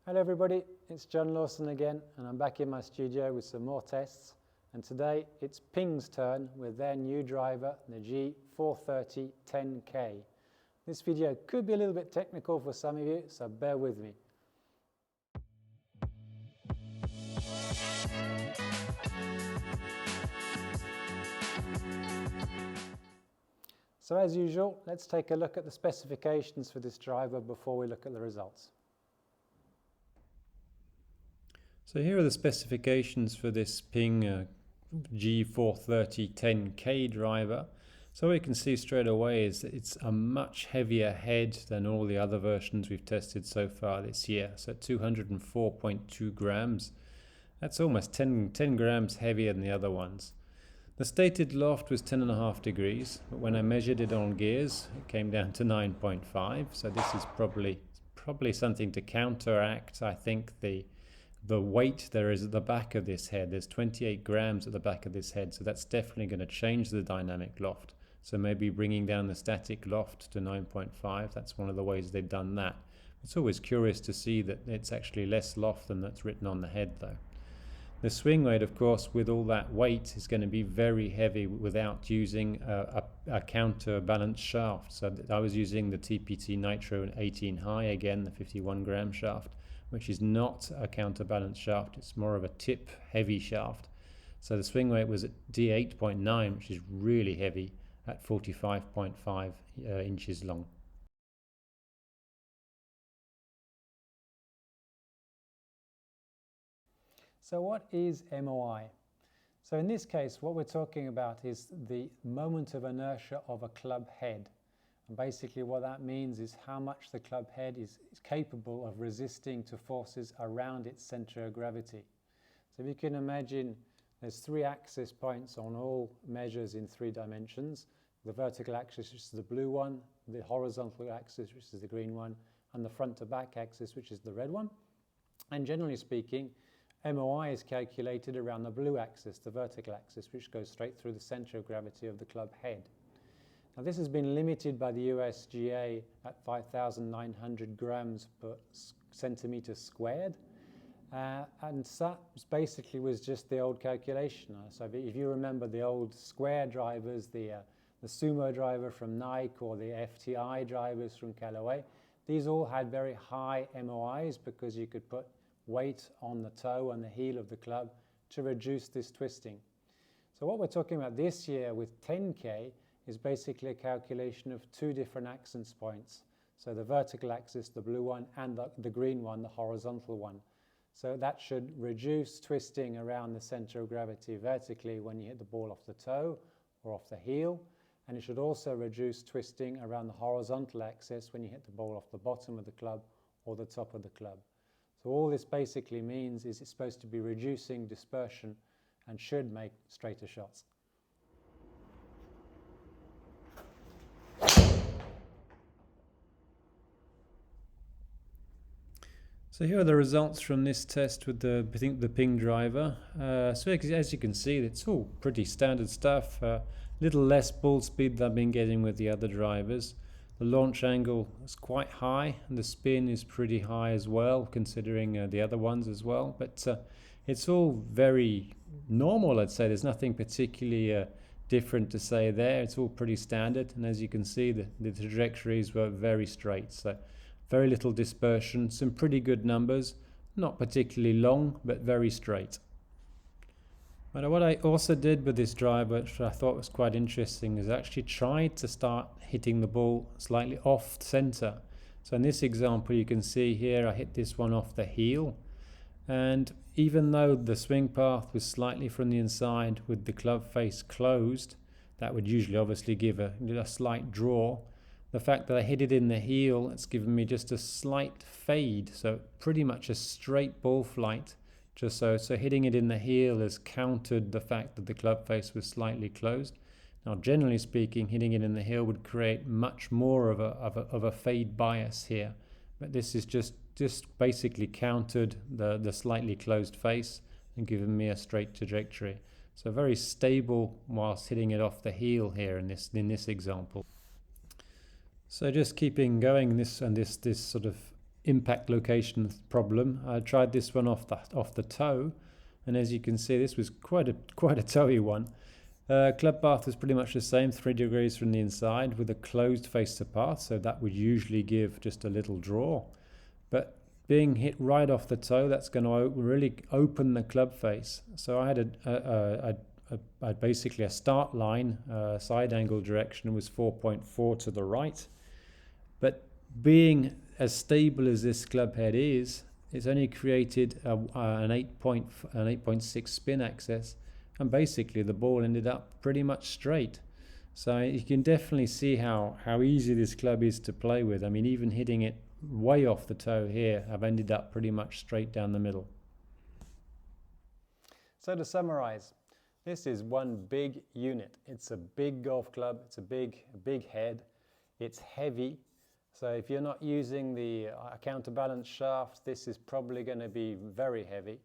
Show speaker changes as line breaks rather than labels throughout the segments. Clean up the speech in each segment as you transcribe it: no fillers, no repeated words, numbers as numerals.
Hello everybody, it's John Lawson again, and I'm back in my studio with some more tests. And today it's Ping's turn with their new driver, the G430 10K. This video could be a little bit technical for some of you, so bear with me. So as usual, let's take a look at the specifications for this driver before we look at the results.
So here are the specifications for this PING G430 10K driver. So what we can see straight away is that it's a much heavier head than all the other versions we've tested so far this year. So 204.2 grams. That's almost 10 grams heavier than the other ones. The stated loft was 10.5 degrees, but when I measured it on gears, it came down to 9.5. So this is probably something to counteract, I think, the weight there is at the back of this head. There's 28 grams at the back of this head, so that's definitely going to change the dynamic loft. So maybe bringing down the static loft to 9.5, that's one of the ways they've done that. It's always curious to see that it's actually less loft than that's written on the head though. The swing weight, of course, with all that weight is going to be very heavy without using a counterbalance shaft. So I was using the TPT Nitro 18 high, again the 51 gram shaft, which is not a counterbalance shaft, it's more of a tip heavy shaft. So the swing weight was at D8.9, which is really heavy at 45.5 inches long.
So what is MOI? So in this case, what we're talking about is the moment of inertia of a club head. And basically what that means is how much the club head is capable of resisting to forces around its center of gravity. So if you can imagine, there's 3 axis points on all measures in 3 dimensions. The vertical axis, which is the blue one, the horizontal axis, which is the green one, and the front to back axis, which is the red one. And generally speaking, MOI is calculated around the blue axis, the vertical axis, which goes straight through the center of gravity of the club head. Now this has been limited by the USGA at 5,900 grams per centimeter squared. And that basically was just the old calculation. So if you remember the old square drivers, the Sumo driver from Nike or the FTI drivers from Callaway, these all had very high MOIs because you could put weight on the toe and the heel of the club to reduce this twisting. So what we're talking about this year with 10K is basically a calculation of 2 different axis points. So the vertical axis, the blue one, and the green one, the horizontal one. So that should reduce twisting around the center of gravity vertically when you hit the ball off the toe or off the heel. And it should also reduce twisting around the horizontal axis when you hit the ball off the bottom of the club or the top of the club. So all this basically means is it's supposed to be reducing dispersion and should make straighter shots.
So here are the results from this test with the PING driver. So as you can see, it's all pretty standard stuff. Little less ball speed than I've been getting with the other drivers. The launch angle is quite high, and the spin is pretty high as well, considering the other ones as well. But it's all very normal, I'd say. There's nothing particularly different to say there. It's all pretty standard, and as you can see, the trajectories were very straight. So very little dispersion, some pretty good numbers, not particularly long, but very straight. But what I also did with this driver, which I thought was quite interesting, is actually tried to start hitting the ball slightly off center. So in this example, you can see here, I hit this one off the heel. And even though the swing path was slightly from the inside with the club face closed, that would usually obviously give a slight draw. The fact that I hit it in the heel, it's given me just a slight fade, so pretty much a straight ball flight. Just so hitting it in the heel has countered the fact that the club face was slightly closed. Now, generally speaking, hitting it in the heel would create much more of a fade bias here, but this is just basically countered the slightly closed face and given me a straight trajectory. So very stable whilst hitting it off the heel here in this example. So just keeping going this sort of impact location problem. I tried this one off the toe, and as you can see, this was quite a toey one. Club path was pretty much the same, 3 degrees from the inside with a closed face to path, so that would usually give just a little draw. But being hit right off the toe, that's going to really open the club face. So I had basically a start line, side angle direction was 4.4 to the right. But being as stable as this club head is, it's only created an 8.6 spin axis, and basically the ball ended up pretty much straight. So you can definitely see how easy this club is to play with. I mean, even hitting it way off the toe here, I've ended up pretty much straight down the middle.
So to summarize, this is one big unit. It's a big golf club, it's a big head, it's heavy. So if you're not using the counterbalance shaft, this is probably going to be very heavy.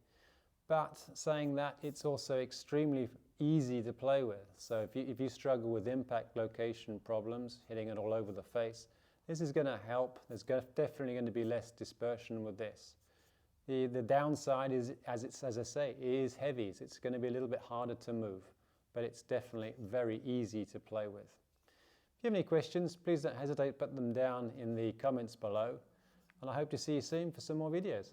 But saying that, it's also extremely easy to play with. So if you struggle with impact location problems, hitting it all over the face, this is going to help. There's definitely going to be less dispersion with this. The downside is, as I say, it is heavy. So it's going to be a little bit harder to move, but it's definitely very easy to play with. If you have any questions, please don't hesitate to put them down in the comments below. And I hope to see you soon for some more videos.